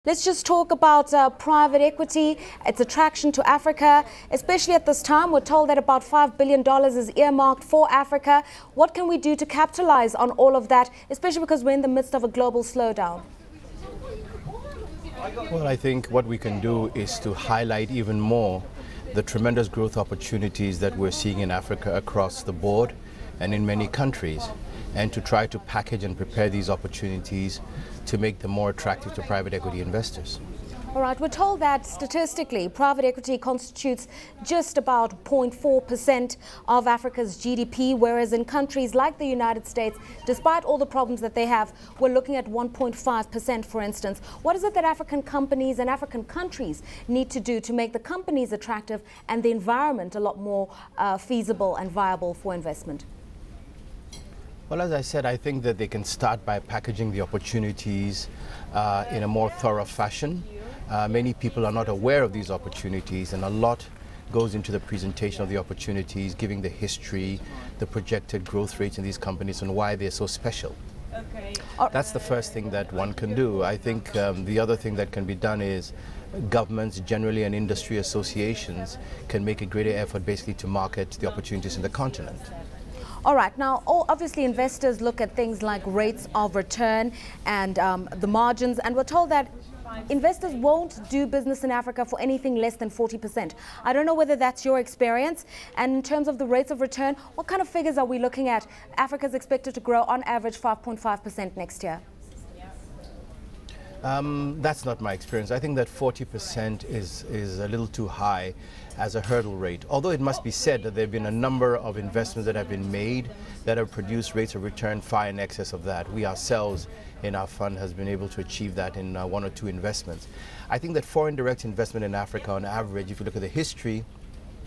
Let's just talk about private equity, its attraction to Africa, especially at this time. We're told that about $5 billion is earmarked for Africa. What can we do to capitalize on all of that, especially because we're in the midst of a global slowdown? Well, I think what we can do is to highlight even more the tremendous growth opportunities that we're seeing in Africa across the board and in many countries, and to try to package and prepare these opportunities to make them more attractive to private equity investors. All right, we're told that statistically, private equity constitutes just about 0.4% of Africa's GDP, whereas in countries like the United States, despite all the problems that they have, we're looking at 1.5%, for instance. What is it that African companies and African countries need to do to make the companies attractive and the environment a lot more feasible and viable for investment? Well, as I said, I think that they can start by packaging the opportunities in a more thorough fashion. Many people are not aware of these opportunities, and a lot goes into the presentation of the opportunities, giving the history, the projected growth rates in these companies and why they're so special. That's the first thing that one can do. I think the other thing that can be done is governments generally and industry associations can make a greater effort basically to market the opportunities in the continent. All right, now obviously investors look at things like rates of return and the margins, and we're told that investors won't do business in Africa for anything less than 40%. I don't know whether that's your experience, and in terms of the rates of return, what kind of figures are we looking at? Africa's expected to grow on average 5.5% next year. That's not my experience. I think that 40% is a little too high as a hurdle rate. Although it must be said that there have been a number of investments that have been made that have produced rates of return far in excess of that. We ourselves in our fund has been able to achieve that in one or two investments. I think that foreign direct investment in Africa on average, if you look at the history,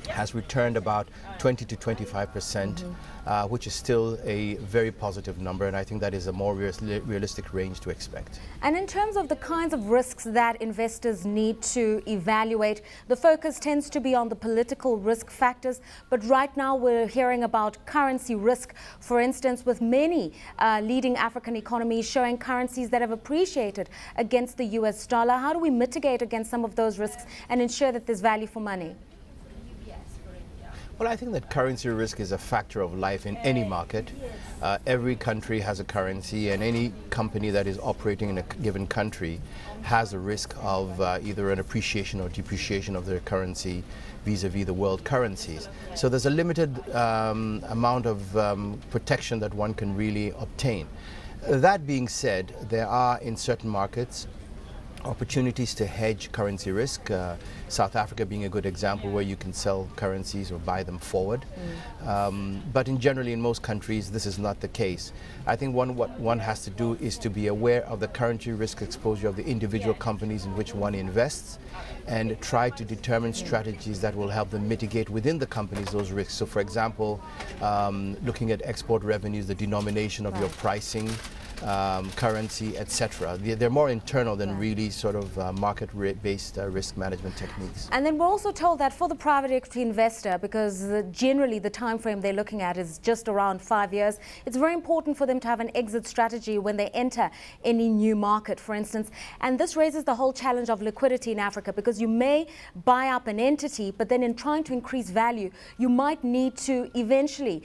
has returned about 20 to 25%, which is still a very positive number, and I think that is a more realistic range to expect. And in terms of the kinds of risks that investors need to evaluate, the focus tends to be on the political risk factors, but right now we're hearing about currency risk, for instance, with many leading African economies showing currencies that have appreciated against the US dollar. How do we mitigate against some of those risks and ensure that there's value for money? Well, I think that currency risk is a factor of life in any market. Every country has a currency, and any company that is operating in a given country has a risk of either an appreciation or depreciation of their currency vis-a-vis the world currencies. So there's a limited amount of protection that one can really obtain. That being said, there are in certain markets opportunities to hedge currency risk, South Africa being a good example where you can sell currencies or buy them forward. But generally in most countries this is not the case. I think what one has to do is to be aware of the currency risk exposure of the individual companies in which one invests and try to determine strategies that will help them mitigate within the companies those risks. So for example, looking at export revenues, the denomination of your pricing, currency, etc. They're more internal than really sort of market-based risk management techniques. And then we're also told that for the private equity investor, because generally the time frame they're looking at is just around 5 years, it's very important for them to have an exit strategy when they enter any new market, for instance. And this raises the whole challenge of liquidity in Africa, because you may buy up an entity, but then in trying to increase value, you might need to eventually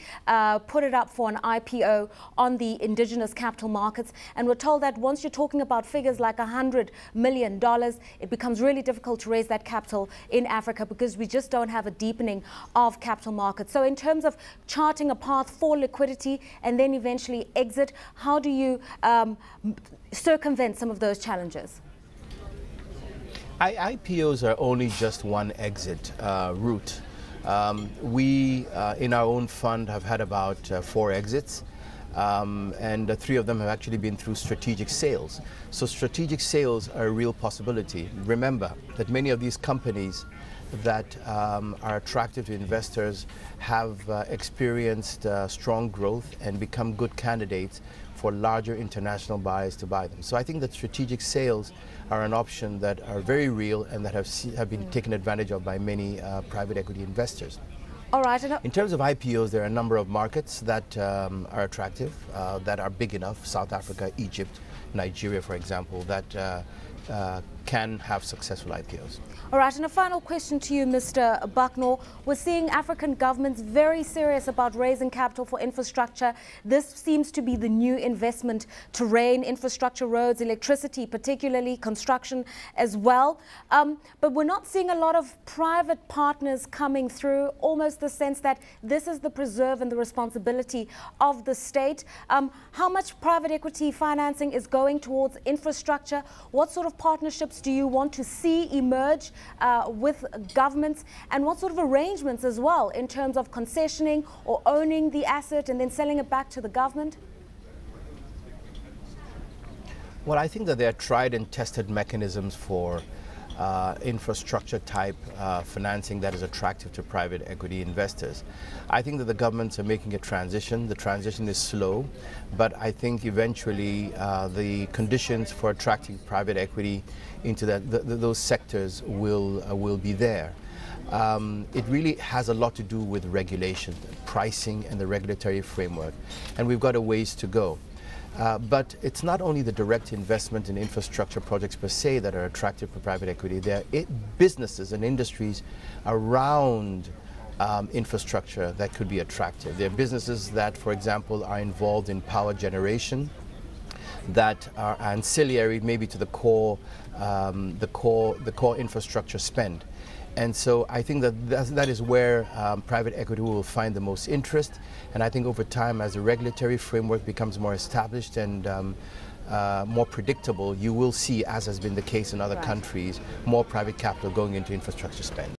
put it up for an IPO on the indigenous capital markets. And we're told that once you're talking about figures like $100 million, it becomes really difficult to raise that capital in Africa because we just don't have a deepening of capital markets. So in terms of charting a path for liquidity and then eventually exit, how do you circumvent some of those challenges? IPOs are only just one exit route. We, in our own fund, have had about 4 exits. And 3 of them have actually been through strategic sales. So strategic sales are a real possibility. Remember that many of these companies that are attractive to investors have experienced strong growth and become good candidates for larger international buyers to buy them. So I think that strategic sales are an option that are very real and that have been taken advantage of by many private equity investors. All right. In terms of IPOs, there are a number of markets that are attractive, that are big enough. South Africa, Egypt, Nigeria, for example, that can have successful IPOs. All right, and a final question to you, Mr. Bucknor. We're seeing African governments very serious about raising capital for infrastructure. This seems to be the new investment terrain, infrastructure, roads, electricity, particularly construction as well. But we're not seeing a lot of private partners coming through, almost the sense that this is the preserve and the responsibility of the state. How much private equity financing is going towards infrastructure? What sort of partnerships do you want to see emerge with governments, and what sort of arrangements as well in terms of concessioning or owning the asset and then selling it back to the government? Well, I think that there are tried and tested mechanisms for infrastructure type financing that is attractive to private equity investors. I think that the governments are making a transition. The transition is slow, but I think eventually the conditions for attracting private equity into those sectors will be there. It really has a lot to do with regulation, pricing, and the regulatory framework, and we've got a ways to go. But it's not only the direct investment in infrastructure projects per se that are attractive for private equity. There are businesses and industries around infrastructure that could be attractive. There are businesses that, for example, are involved in power generation, that are ancillary maybe to the core infrastructure spend. And so I think that is where private equity will find the most interest. And I think over time, as the regulatory framework becomes more established and more predictable, you will see, as has been the case in other countries, more private capital going into infrastructure spend.